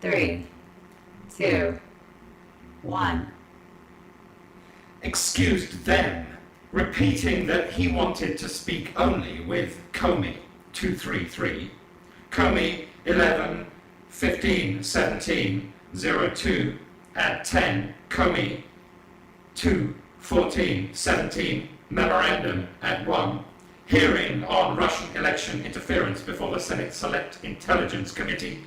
3, 2, 1. Excused then, repeating that he wanted to speak only with Comey 233, Comey 11, 15, 17, 02 at 10, Comey 2, 14, 17, memorandum at 1, hearing on Russian election interference before the Senate Select Intelligence Committee,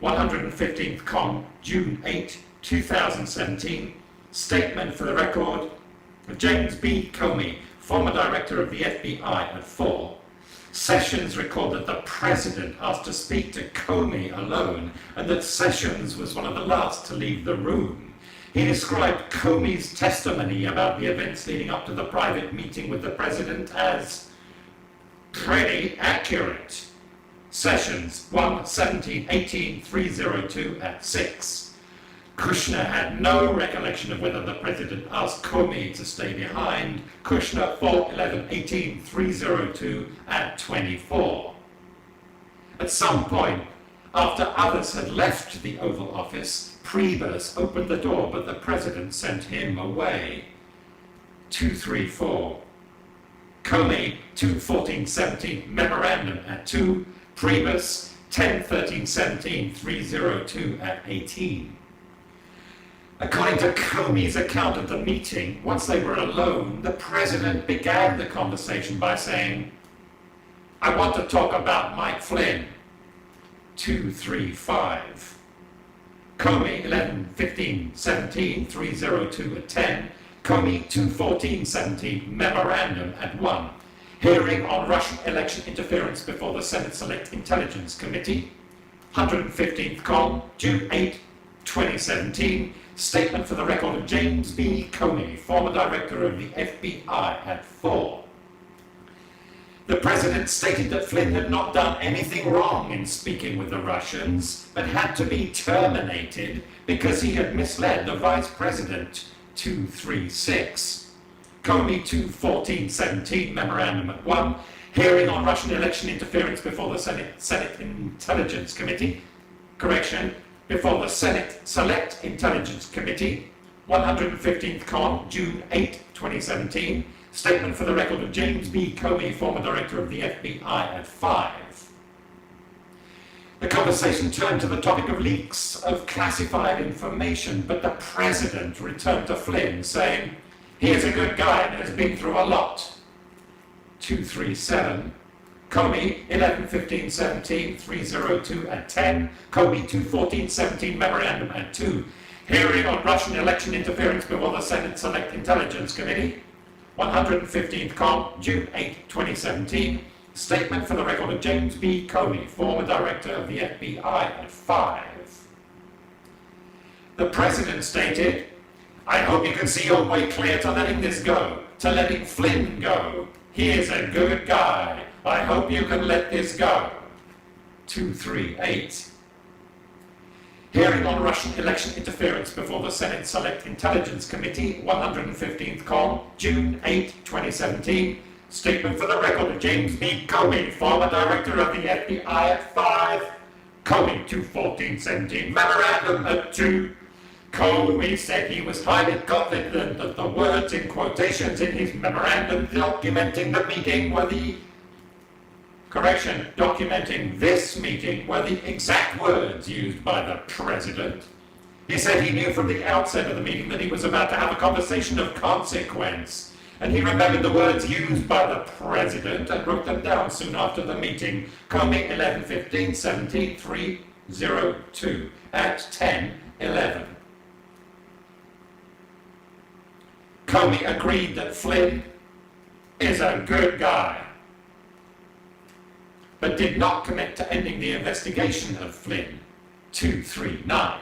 115th Con, June 8, 2017, statement for the record of James B. Comey, former director of the FBI at 4, Sessions recorded that the president asked to speak to Comey alone and that Sessions was one of the last to leave the room. He described Comey's testimony about the events leading up to the private meeting with the president as pretty accurate. Sessions 1-17-18-302 at 6. Kushner had no recollection of whether the president asked Comey to stay behind. Kushner 4-11-18-302 at 24. At some point, after others had left the Oval Office, Priebus opened the door, but the president sent him away. 234. Comey 2-14-17 memorandum at 2. Priebus 10-13-17-302 at 18. According to Comey's account of the meeting, once they were alone, the president began the conversation by saying, "I want to talk about Mike Flynn." 235. Comey 11-15-17-302 at 10. Comey 2-14-17 memorandum at 1. Hearing on Russian election interference before the Senate Select Intelligence Committee, 115th Con, June 8, 2017, statement for the record of James B. Comey, former director of the FBI at 4. The president stated that Flynn had not done anything wrong in speaking with the Russians, but had to be terminated because he had misled the vice president. 236. Comey 2-14-17 memorandum at 1. Hearing on Russian election interference before the Senate Intelligence Committee. Correction. Before the Senate Select Intelligence Committee, 115th Con, June 8, 2017, statement for the record of James B. Comey, former director of the FBI at 5. The conversation turned to the topic of leaks of classified information, but the president returned to Flynn, saying, "He is a good guy and has been through a lot." 237. Comey 11-15-17-302 at 10. Comey 2-14-17 memorandum at 2. Hearing on Russian election interference before the Senate Select Intelligence Committee, 115th Con, June 8, 2017. Statement for the record of James B. Comey, former director of the FBI at 5. The president stated, "I hope you can see your way clear to letting this go, to letting Flynn go. He is a good guy. I hope you can let this go." 238. Hearing on Russian election interference before the Senate Select Intelligence Committee, 115th Con, June 8, 2017. Statement for the record of James B. Comey, former director of the FBI at 5. Comey 2-14-17 memorandum at 2. Comey said he was highly confident that the words in quotations in his memorandum documenting the meeting were the documenting this meeting were the exact words used by the president. He said he knew from the outset of the meeting that he was about to have a conversation of consequence, and he remembered the words used by the president and wrote them down soon after the meeting. Comey 11-15-17-302 at 10:11. Comey agreed that Flynn is a good guy, but did not commit to ending the investigation of Flynn. 239.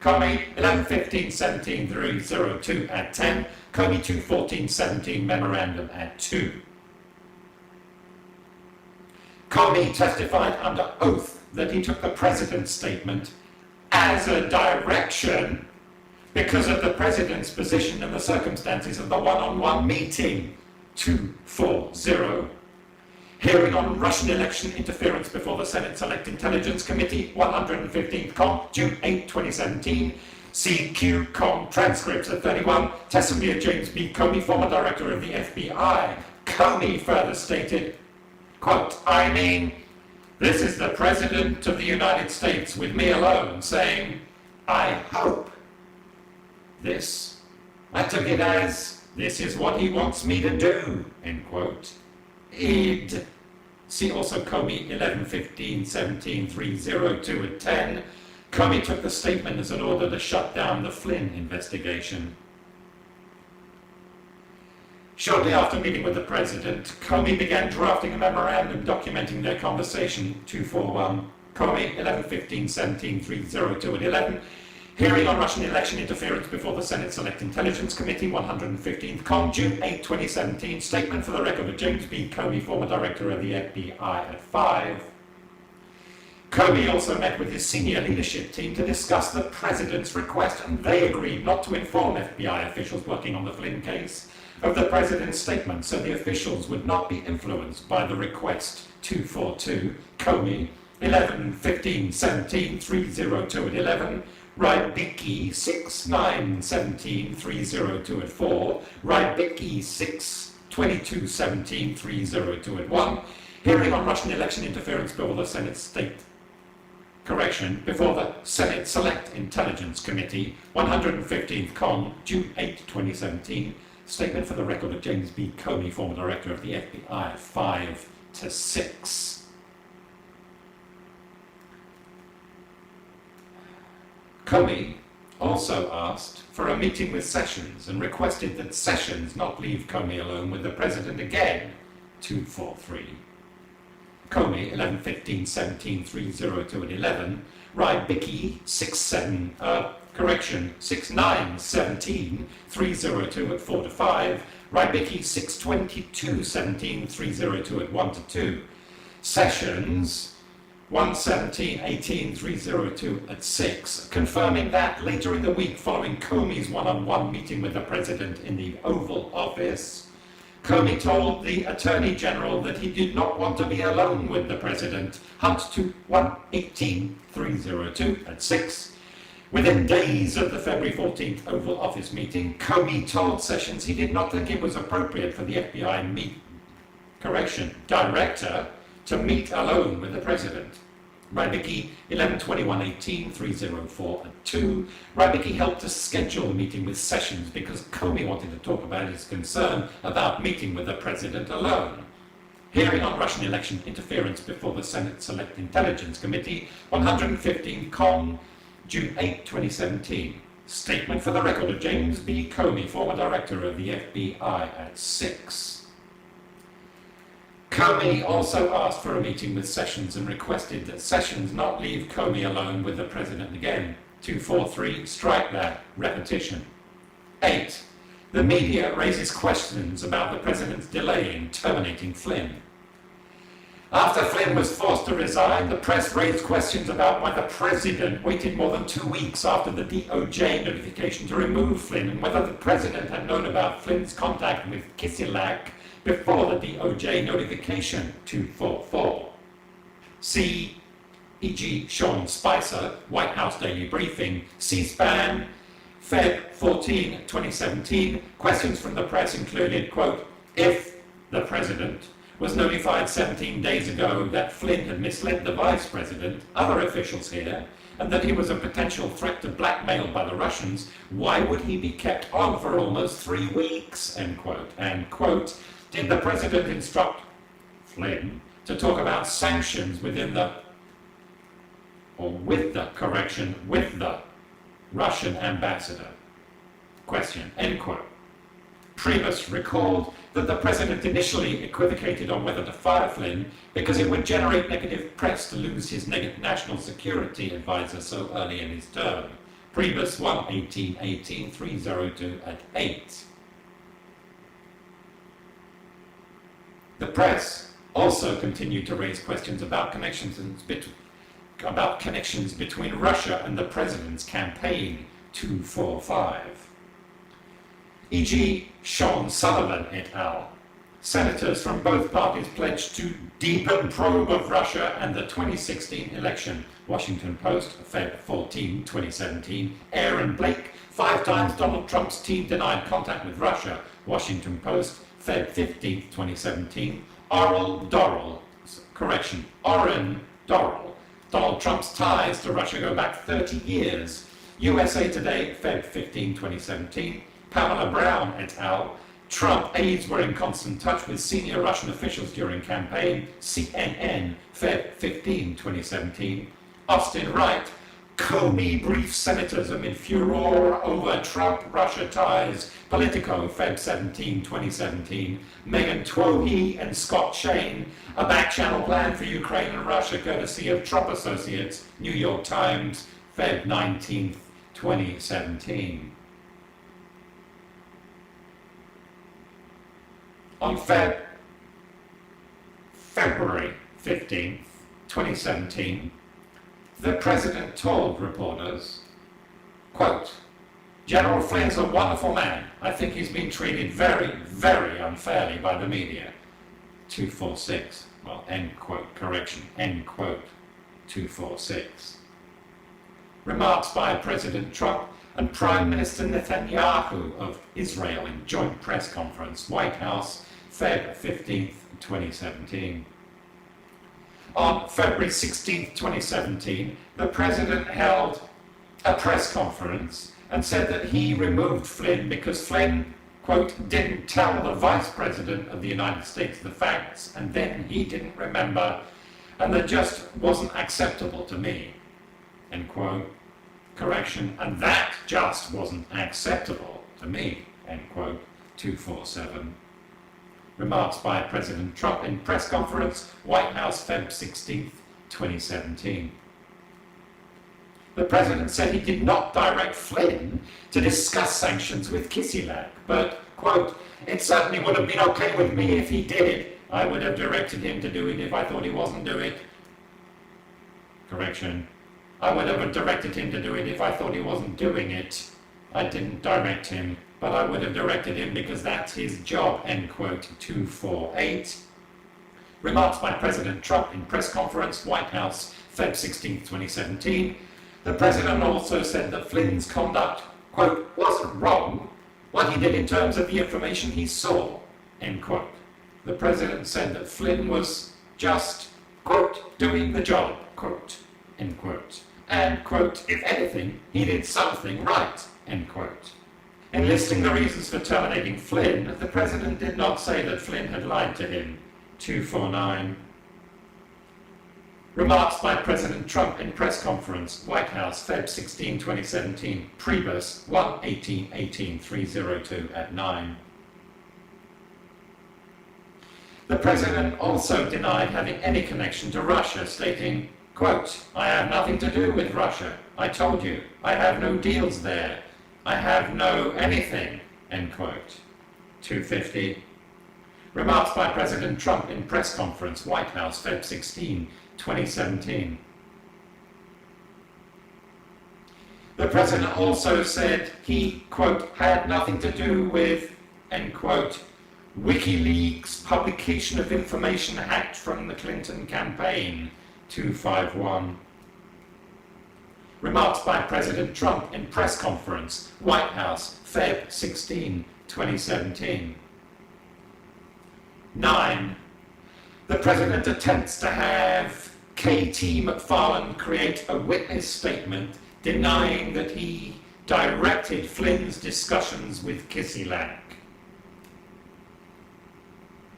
Comey 11-15-17-302 at 10. Comey 2-14-17 memorandum at 2. Comey testified under oath that he took the president's statement as a direction because of the president's position and the circumstances of the one-on-one meeting. 240. Hearing on Russian election interference before the Senate Select Intelligence Committee, 115th Com, June 8, 2017. CQ Com transcripts at 31. Testimony of James B. Comey, former director of the FBI. Comey further stated, quote, I mean, this is the President of the United States with me alone saying, I hope this. I took it as, this is what he wants me to do, end quote. Id. See also Comey 11/15/17/302 at 10. Comey took the statement as an order to shut down the Flynn investigation. Shortly after meeting with the President, Comey began drafting a memorandum documenting their conversation, 241. Comey 11/15/17/302 at 11. Hearing on Russian election interference before the Senate Select Intelligence Committee, 115th Com, June 8, 2017. Statement for the record of James B. Comey, former director of the FBI at 5. Comey also met with his senior leadership team to discuss the President's request, and they agreed not to inform FBI officials working on the Flynn case of the President's statement, so the officials would not be influenced by the request. 242. Comey 11/15/17/302 at 11. Rybicki 6/9/17/302 at 4. Rybicki 6/22/17/302 at 1. Hearing on Russian election interference before the Senate before the Senate Select Intelligence Committee, 115th Com, June 8, 2017. Statement for the record of James B. Comey, former director of the FBI, 5-6. Comey also asked for a meeting with Sessions and requested that Sessions not leave Comey alone with the President again, 243. Comey 11/15/17/302 at 11. Rybicki 6/9/17/302 at 4-5. Rybicki 6/22/17/302 at 1-2. Sessions 1/17/18/302 at 6, confirming that later in the week following Comey's one-on-one meeting with the President in the Oval Office, Comey told the Attorney General that he did not want to be alone with the President. Hunt to 1/18/302 at 6. Within days of the February 14th Oval Office meeting, Comey told Sessions he did not think it was appropriate for the FBI director to meet alone with the President. Rybicki 11/21/18/304 at 2. Rybicki helped to schedule a meeting with Sessions because Comey wanted to talk about his concern about meeting with the President alone. Hearing on Russian election interference before the Senate Select Intelligence Committee, 115 Com, June 8, 2017. Statement for the record of James B. Comey, former director of the FBI, at 6. Comey also asked for a meeting with Sessions and requested that Sessions not leave Comey alone with the President again. 243, strike that, repetition. 8. The media raises questions about the President's delay in terminating Flynn. After Flynn was forced to resign, the press raised questions about why the President waited more than 2 weeks after the DOJ notification to remove Flynn and whether the President had known about Flynn's contact with Kisilak before the DOJ notification. 244. See E.G. Sean Spicer, White House Daily Briefing, C-SPAN, Feb 14, 2017. Questions from the press included, quote, if the President was notified 17 days ago that Flynn had misled the Vice President, other officials here, and that he was a potential threat to blackmail by the Russians, why would he be kept on for almost 3 weeks, end quote. And, quote, did the President instruct Flynn to talk about sanctions with the Russian ambassador? Question, end quote. Priebus recalled that the President initially equivocated on whether to fire Flynn because it would generate negative press to lose his national security advisor so early in his term. Priebus 1/18/18/302 at 8. The press also continued to raise questions about connections between Russia and the President's campaign. 245. E.g. Sean Sullivan et al. Senators from both parties pledged to deepen probe of Russia and the 2016 election. Washington Post, Feb 14, 2017. Aaron Blake, 5 times Donald Trump's team denied contact with Russia. Washington Post, Feb 15, 2017. Oren Dorrell, Donald Trump's ties to Russia go back 30 years. USA Today, Feb 15, 2017. Pamela Brown et al. Trump aides were in constant touch with senior Russian officials during campaign. CNN, Feb 15, 2017. Austin Wright, Comey briefs senators amid furor over Trump-Russia ties. Politico, Feb 17, 2017. Megan Twohy and Scott Shane, a back-channel plan for Ukraine and Russia courtesy of Trump Associates. New York Times, Feb 19, 2017. On February 15th, 2017, the president told reporters, quote, General Flynn's a wonderful man. I think he's been treated very, very unfairly by the media. 246. Well, end quote. Correction. End quote. 246. Remarks by President Trump and Prime Minister Netanyahu of Israel in joint press conference, White House, Feb 15th, 2017. On February 16th, 2017, the President held a press conference and said that he removed Flynn because Flynn, quote, didn't tell the Vice President of the United States the facts, and then he didn't remember, and that just wasn't acceptable to me, end quote. Correction, and that just wasn't acceptable to me, end quote. 247. Remarks by President Trump in press conference, White House, Feb 16th, 2017. The President said he did not direct Flynn to discuss sanctions with Kislyak, but, quote, it certainly would have been okay with me if he did. I would have directed him to do it if I thought he wasn't doing it. Correction. I would have directed him to do it if I thought he wasn't doing it. I didn't direct him, but I would have directed him because that's his job, end quote. 248. Remarks by President Trump in press conference, White House, Feb 16, 2017. The President also said that Flynn's conduct, quote, wasn't wrong, what he did in terms of the information he saw, end quote. The President said that Flynn was just, quote, doing the job, quote, end quote. And, quote, if anything, he did something right, end quote. In listing the reasons for terminating Flynn, the President did not say that Flynn had lied to him. 249. Remarks by President Trump in press conference, White House, Feb 16, 2017, Priebus, 1-18-18-302 at 9. The President also denied having any connection to Russia, stating, quote, I have nothing to do with Russia. I told you, I have no deals there. I have no anything, end quote. 250. Remarks by President Trump in press conference, White House, Feb 16, 2017. The President also said he, quote, had nothing to do with, end quote, WikiLeaks publication of information hacked from the Clinton campaign. 251. Remarks by President Trump in press conference, White House, Feb 16, 2017. 9. The President attempts to have K.T. McFarland create a witness statement denying that he directed Flynn's discussions with Kislyak.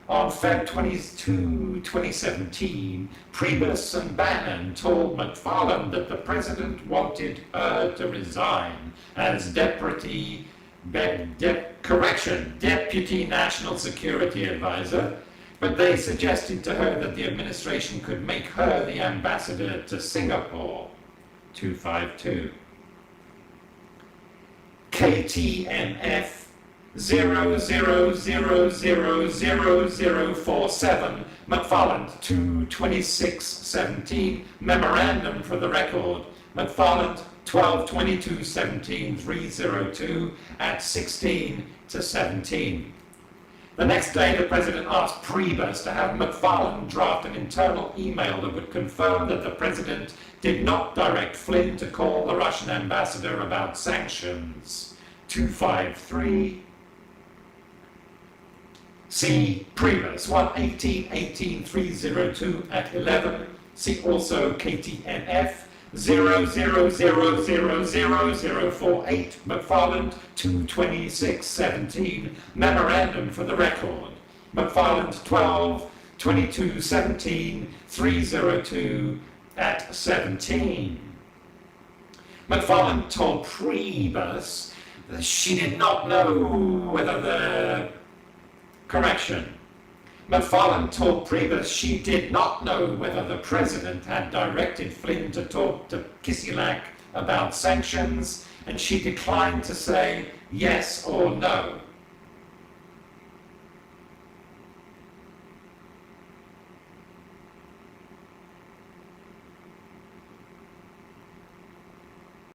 On Feb 22, 2017, Priebus and Bannon told McFarland that the President wanted her to resign as Deputy National Security Advisor, but they suggested to her that the administration could make her the ambassador to Singapore. 252. KTMF 00000047, McFarland 22617, memorandum for the record, McFarland 12/22/17 302 at 16 to 17. The next day, the president asked Priebus to have McFarlane draft an internal email that would confirm that the president did not direct Flynn to call the Russian ambassador about sanctions. 253. See Priebus 118-18-302 at 11. See also KTNF 00000048, McFarland 22617, memorandum for the record. McFarland 12-22-17-302 at 17. McFarland told Priebus that she did not know whether the correction. McFarlane told Priebus she did not know whether the president had directed Flynn to talk to Kisilak about sanctions, and she declined to say yes or no.